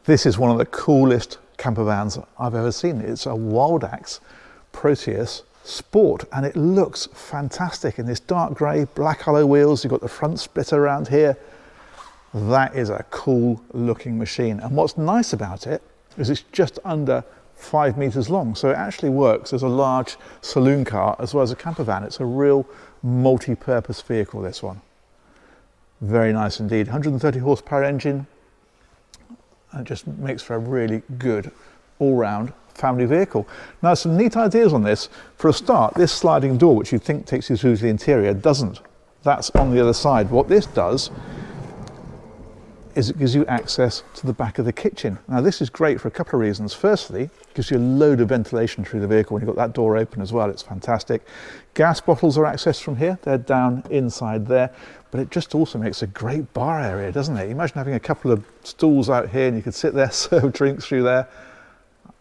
This is one of the coolest camper vans I've ever seen. It's a Wildax Proteus Sport, and it looks fantastic in this dark grey, black alloy wheels. You've got the front splitter around here. That is a cool looking machine. And what's nice about it is it's just under 5 meters long. So it actually works as a large saloon car as well as a camper van. It's a real multi-purpose vehicle, this one. Very nice indeed. 130 horsepower engine. And it just makes for a really good all-round family vehicle. Now, some neat ideas on this. For a start, this sliding door, which you'd think takes you through to the interior, doesn't. That's on the other side. What this does is it gives you access to the back of the kitchen. Now, this is great for a couple of reasons. Firstly, it gives you a load of ventilation through the vehicle when you've got that door open as well. It's fantastic. Gas bottles are accessed from here. They're down inside there. But it just also makes a great bar area, doesn't it? Imagine having a couple of stools out here and you could sit there, serve drinks through there.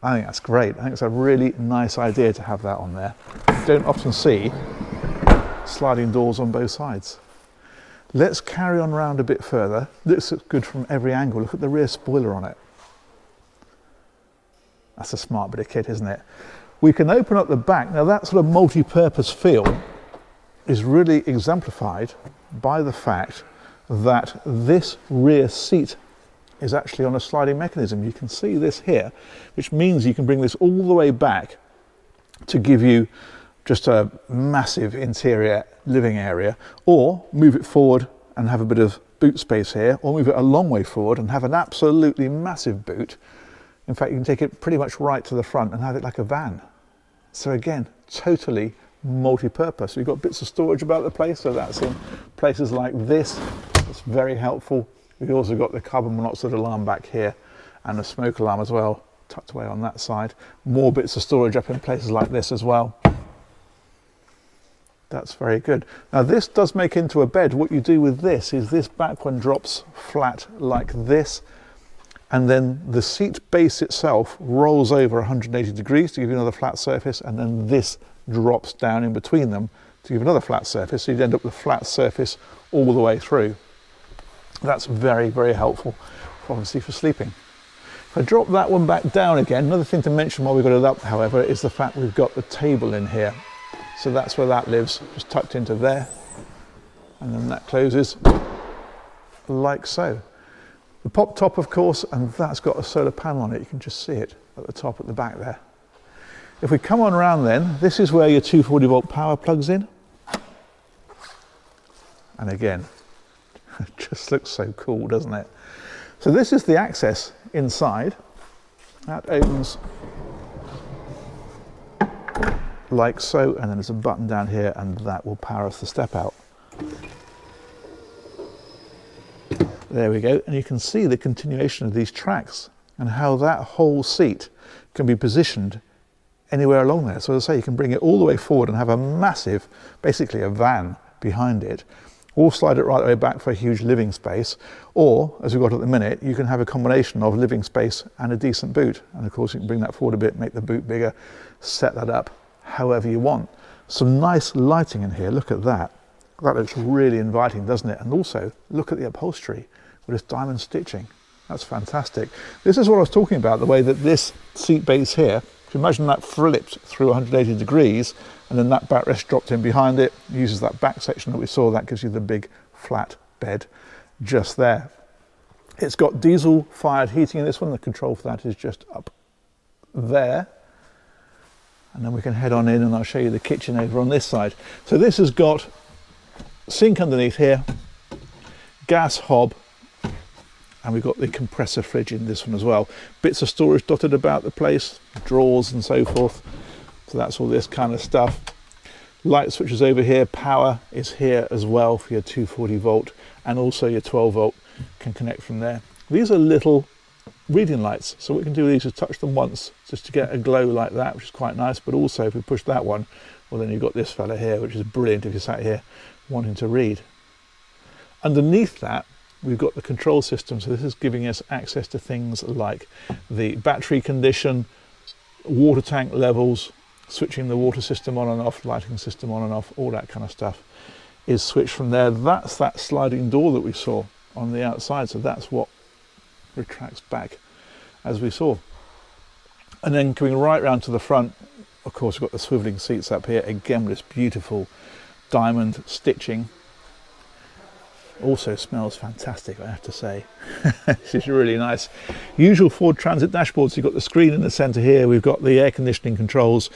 I think that's great. I think it's a really nice idea to have that on there. You don't often see sliding doors on both sides. Let's carry on around a bit further. This looks good from every angle. Look at the rear spoiler on it. That's a smart bit of kit, isn't it? We can open up the back. Now, that sort of multi-purpose feel is really exemplified by the fact that this rear seat is actually on a sliding mechanism. You can see this here, which means you can bring this all the way back to give you just a massive interior living area, or move it forward and have a bit of boot space here, or move it a long way forward and have an absolutely massive boot. In fact, you can take it pretty much right to the front and have it like a van. So again, totally multi-purpose. We've got bits of storage about the place, so that's in places like this. It's very helpful. We've also got the carbon monoxide alarm back here and a smoke alarm as well, tucked away on that side. More bits of storage up in places like this as well. That's very good. Now, this does make into a bed. What you do with this is this back one drops flat like this, and then the seat base itself rolls over 180 degrees to give you another flat surface, and then this drops down in between them to give another flat surface, so you'd end up with a flat surface all the way through. That's very, very helpful, obviously, for sleeping. If I drop that one back down again, another thing to mention while we've got it up, however, is the fact we've got the table in here. So that's where that lives, just tucked into there, and then that closes like so. The pop top, of course, and that's got a solar panel on it. You can just see it at the top at the back there. If we come on around then, this is where your 240 volt power plugs in. And again, it just looks so cool, doesn't it? So this is the access inside. That opens like so, and then there's a button down here, and that will power us the step out. There we go, and you can see the continuation of these tracks and how that whole seat can be positioned anywhere along there. So as I say, you can bring it all the way forward and have a massive, basically a van behind it, or slide it right the way back for a huge living space, or, as we've got at the minute, you can have a combination of living space and a decent boot. And of course, you can bring that forward a bit, make the boot bigger, set that up however you want. Some nice lighting in here. Look at that. That looks really inviting, doesn't it? And also, look at the upholstery with this diamond stitching. That's fantastic. This is what I was talking about, the way that this seat base here, if you imagine that flipped through 180 degrees, and then that backrest dropped in behind it, uses that back section that we saw, that gives you the big flat bed just there. It's got diesel fired heating in this one. The control for that is just up there. And then we can head on in and I'll show you the kitchen over on this side. So this has got sink underneath here, gas hob, and we've got the compressor fridge in this one as well. Bits of storage dotted about the place, drawers and so forth. So that's all this kind of stuff. Light switches over here, power is here as well for your 240 volt, and also your 12 volt can connect from there. These are little reading lights, so what we can do with these is touch them once just to get a glow like that, which is quite nice. But also if we push that one, well, then you've got this fella here, which is brilliant if you sat here wanting to read. Underneath that, we've got the control system, so this is giving us access to things like the battery condition, water tank levels, switching the water system on and off, lighting system on and off, all that kind of stuff is switched from there. That's that sliding door that we saw on the outside, so that's what retracts back as we saw. And then coming right round to the front, of course, we've got the swivelling seats up here, again with this beautiful diamond stitching. Also smells fantastic, I have to say. This is really nice. Usual Ford Transit dashboards. You've got the screen in the centre here. We've got the air conditioning controls,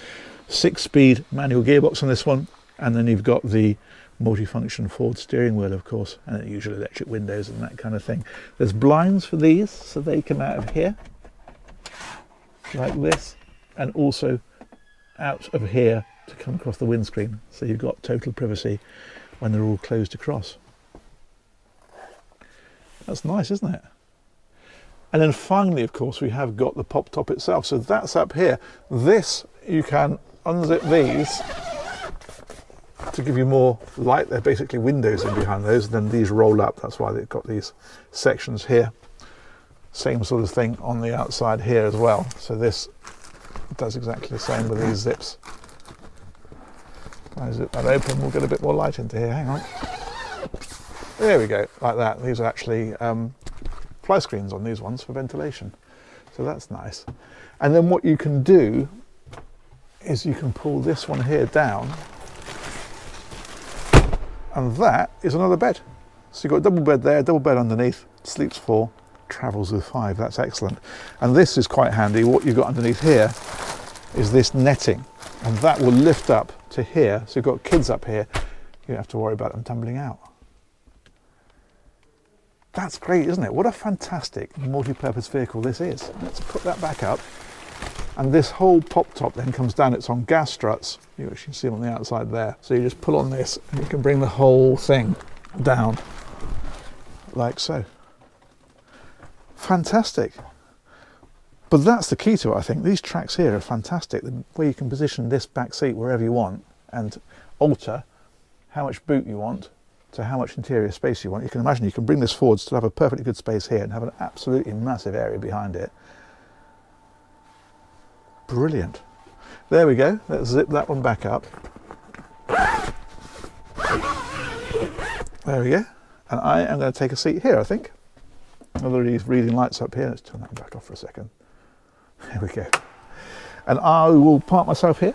6-speed manual gearbox on this one, and then you've got the multifunction Ford steering wheel, of course, and the usual electric windows and that kind of thing. There's blinds for these, so they come out of here, like this, and also out of here to come across the windscreen. So you've got total privacy when they're all closed across. That's nice, isn't it? And then finally, of course, we have got the pop top itself. So that's up here. This, you can unzip these to give you more light. They're basically windows in behind those, and then these roll up. That's why they've got these sections here. Same sort of thing on the outside here as well. So this does exactly the same with these zips. If I zip that open, we'll get a bit more light into here. Hang on. There we go, like that. These are actually fly screens on these ones for ventilation. So that's nice. And then what you can do is you can pull this one here down, and that is another bed. So you've got a double bed there, double bed underneath, sleeps 4, travels with 5. That's excellent. And this is quite handy. What you've got underneath here is this netting, and that will lift up to here. So you've got kids up here, you don't have to worry about them tumbling out. That's great, isn't it? What a fantastic multi-purpose vehicle this is. Let's put that back up. And this whole pop top then comes down. It's on gas struts. You can see them on the outside there. So you just pull on this and you can bring the whole thing down like so. Fantastic. But that's the key to it, I think. These tracks here are fantastic. The way you can position this back seat wherever you want and alter how much boot you want to how much interior space you want. You can imagine you can bring this forward, still have a perfectly good space here and have an absolutely massive area behind it. Brilliant. There we go. Let's zip that one back up. There we go. And I am going to take a seat here, I think. Another of these reading lights up here. Let's turn that back off for a second. There we go. And I will park myself here.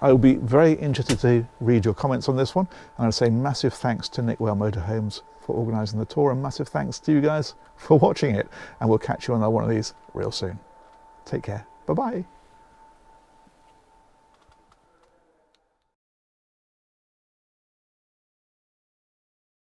I will be very interested to read your comments on this one. And I'll say massive thanks to Nick Well Motorhomes for organising the tour, and massive thanks to you guys for watching it. And we'll catch you on one of these real soon. Take care. Bye-bye.